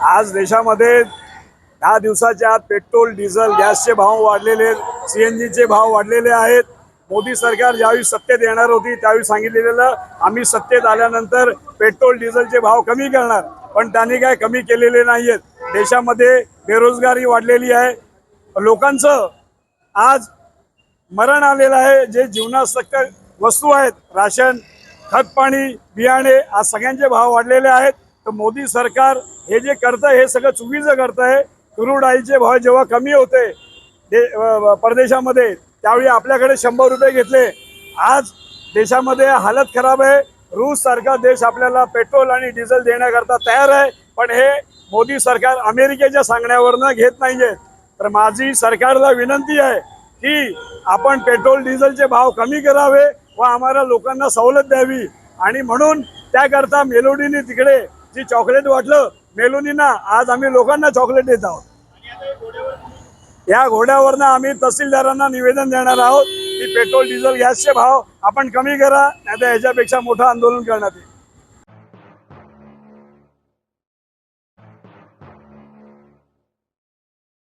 आज देशामध्ये 10 दिवसाच्या आत पेट्रोल डिझेल गॅसचे भाव वाढलेले आहेत, सीएनजीचे भाव वाढलेले आहेत। मोदी सरकार ज्यावेळी सत्तेत येणार होती त्यावेळी सांगितलेलं आम्ही सत्तेत आल्यानंतर पेट्रोल डिझेलचे भाव कमी करणार, पण त्यांनी काय कमी केलेले नाहीयेत। देशामध्ये बेरोजगारी वाढलेली आहे, लोकांचं आज मरण आलेलं आहे। जे जीवनावश्यक वस्तू आहेत, राशन, खत पाणी, बियाणे, आज सगळ्यांचे भाव वाढलेले आहेत। तर मोदी सरकार हे जे करतं हे सगळं चुकीचं करतंय। क्रूड ऑइलचे भाव जेव्हा कमी होते परदेशामध्ये त्यावेळी आपल्याकडे 100 रुपये घेतले। आज देशामध्ये हालत खराब आहे। रूस सारखा देश आपल्याला पेट्रोल आणि डिझेल देण्याकरता तयार आहे, पण हे मोदी सरकार अमेरिकेच्या सांगण्यावरनं घेत नाहीये। तर माझी सरकारला विनंती आहे की आपण पेट्रोल डिझेलचे भाव कमी करावे व आम्हाला लोकांना सवलत द्यावी। आणि म्हणून त्याकरता मेलोडीने तिकडे जी चॉकलेट वाटलं मेलोडीना, आज आम्ही लोकांना चॉकलेट देत आहोत। या घोड्यावरनं आम्ही तहसीलदारांना निवेदन देणार आहोत की पेट्रोल डिझेल गॅसचे भाव आपण कमी करा, नाहीतर ह्याच्यापेक्षा मोठं आंदोलन करण्यात येईल।